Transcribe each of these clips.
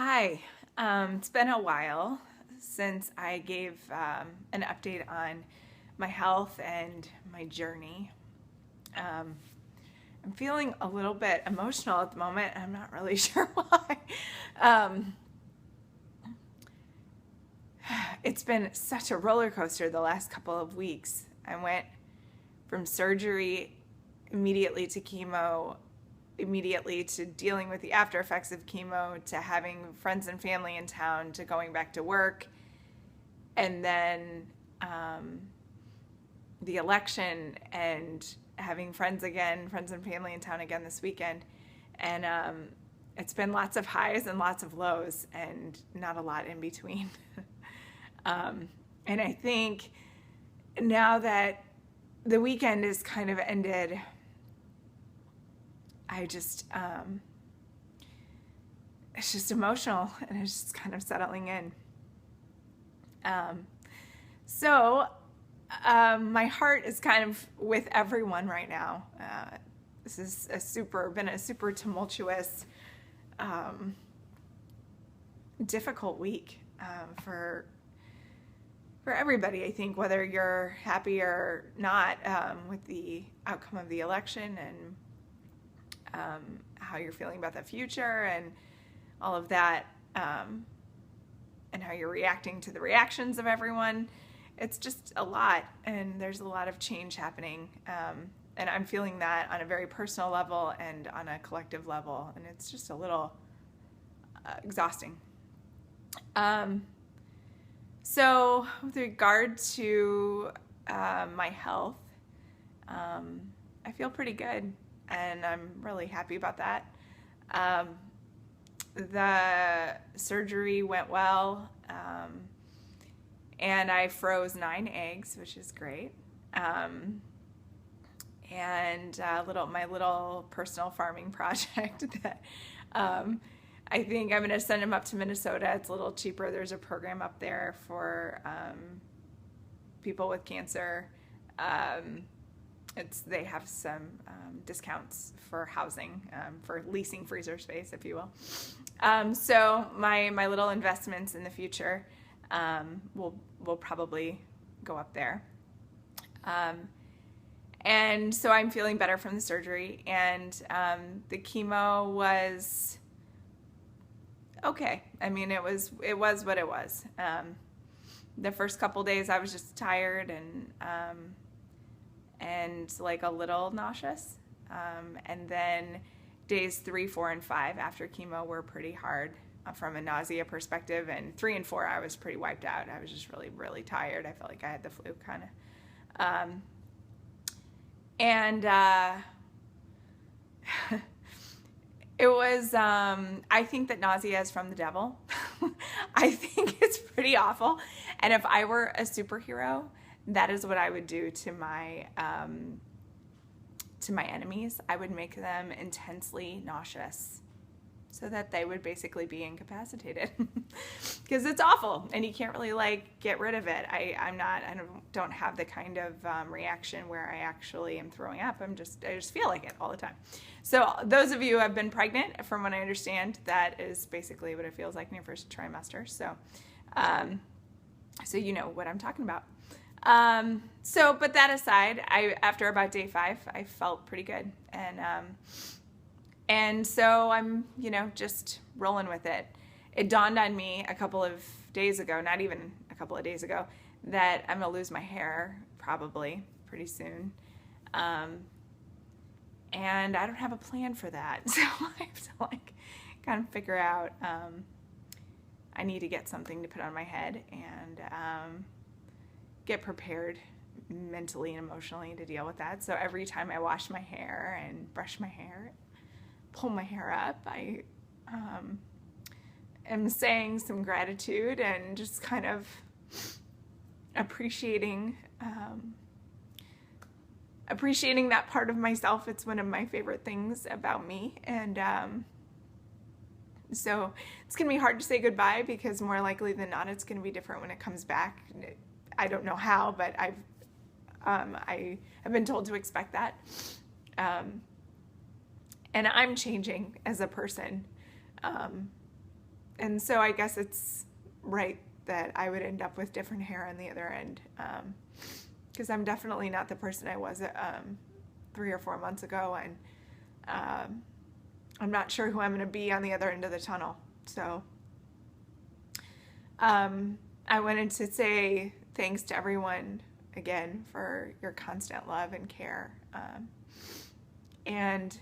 Hi. It's been a while since I gave an update on my health and my journey. Um, I'm feeling a little bit emotional at the moment. I'm not really sure why. Um, it's been such a roller coaster the last couple of weeks. I went from surgery immediately to chemo, immediately to dealing with the after effects of chemo, to having friends and family in town, to going back to work, and then the election, and having friends and family in town again this weekend. And it's been lots of highs and lots of lows, and not a lot in between. And I think now that the weekend is kind of ended, I just, it's just emotional, and it's just kind of settling in. So my heart is kind of with everyone right now. This is been a super tumultuous, difficult week for everybody. I think whether you're happy or not with the outcome of the election, and how you're feeling about the future and all of that, and how you're reacting to the reactions of everyone. It's just a lot, and there's a lot of change happening. And I'm feeling that on a very personal level and on a collective level, and it's just a little exhausting. So with regard to my health, I feel pretty good, and I'm really happy about that. The surgery went well, and I froze 9 eggs, which is great. And my little personal farming project that I think I'm going to send them up to Minnesota. It's a little cheaper. There's a program up there for people with cancer. They have some discounts for housing, for leasing freezer space, if you will. So my little investments in the future will probably go up there. And so I'm feeling better from the surgery, and the chemo was okay. I mean, it was what it was. The first couple days I was just tired and like a little nauseous. And then days 3, 4, and 5 after chemo were pretty hard from a nausea perspective. And 3 and 4, I was pretty wiped out. I was just really, really tired. I felt like I had the flu kind of. It was, I think that nausea is from the devil. I think it's pretty awful. And if I were a superhero, that is what I would do to my enemies. I would make them intensely nauseous so that they would basically be incapacitated, because it's awful and you can't really get rid of it. I don't have the kind of reaction where I actually am throwing up. I just feel like it all the time. So those of you who have been pregnant, from what I understand, that is basically what it feels like in your first trimester. So you know what I'm talking about. But that aside, after about day 5, I felt pretty good. And so I'm, just rolling with it. It dawned on me a couple of days ago, not even a couple of days ago, that I'm going to lose my hair probably pretty soon. And I don't have a plan for that. So I have to kind of figure out, I need to get something to put on my head and get prepared mentally and emotionally to deal with that. So every time I wash my hair and brush my hair, pull my hair up, I am saying some gratitude and just kind of appreciating that part of myself. It's one of my favorite things about me. And so it's going to be hard to say goodbye, because more likely than not, it's going to be different when it comes back. I don't know how, but I have been told to expect that. And I'm changing as a person. And so I guess it's right that I would end up with different hair on the other end, because I'm definitely not the person I was 3 or 4 months ago, and I'm not sure who I'm going to be on the other end of the tunnel. So I wanted to say thanks to everyone again for your constant love and care. And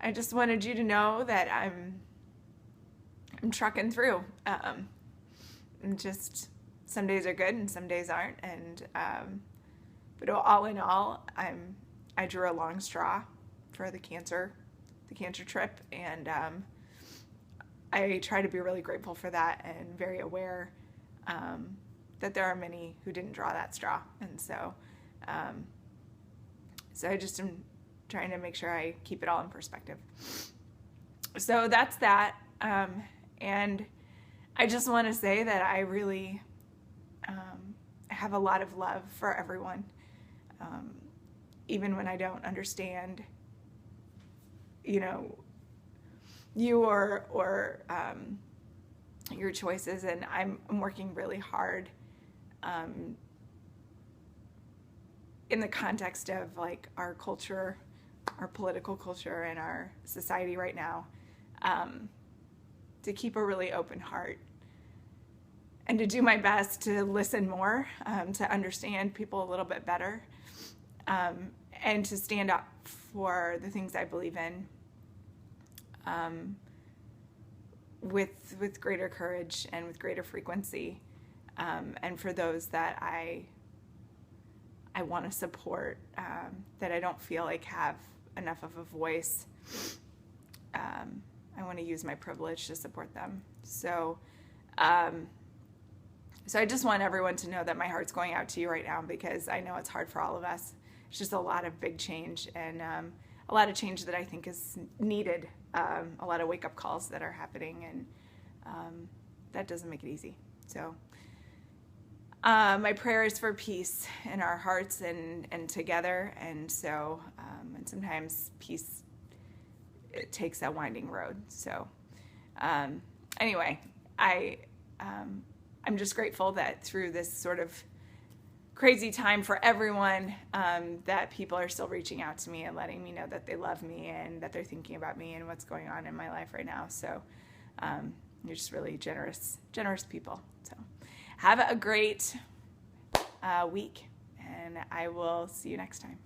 I just wanted you to know that I'm trucking through. And just some days are good and some days aren't. And but all in all, I drew a long straw for the cancer trip, and I try to be really grateful for that and very aware that there are many who didn't draw that straw. And so I just am trying to make sure I keep it all in perspective. So that's that. And I just want to say that I really have a lot of love for everyone, even when I don't understand, you or your choices. And I'm working really hard in the context of like our culture, our political culture, and our society right now, to keep a really open heart and to do my best to listen more, to understand people a little bit better, and to stand up for the things I believe in with greater courage and with greater frequency, and for those that I want to support, that I don't feel like have enough of a voice. I want to use my privilege to support them. So I just want everyone to know that my heart's going out to you right now, because I know it's hard for all of us. It's just a lot of big change, and a lot of change that I think is needed, a lot of wake-up calls that are happening, and that doesn't make it easy. So my prayer is for peace in our hearts and together, and so and sometimes peace, it takes a winding road. So anyway, I'm just grateful that through this sort of crazy time for everyone, that people are still reaching out to me and letting me know that they love me and that they're thinking about me and what's going on in my life right now. So you're just really generous people. So have a great week, and I will see you next time.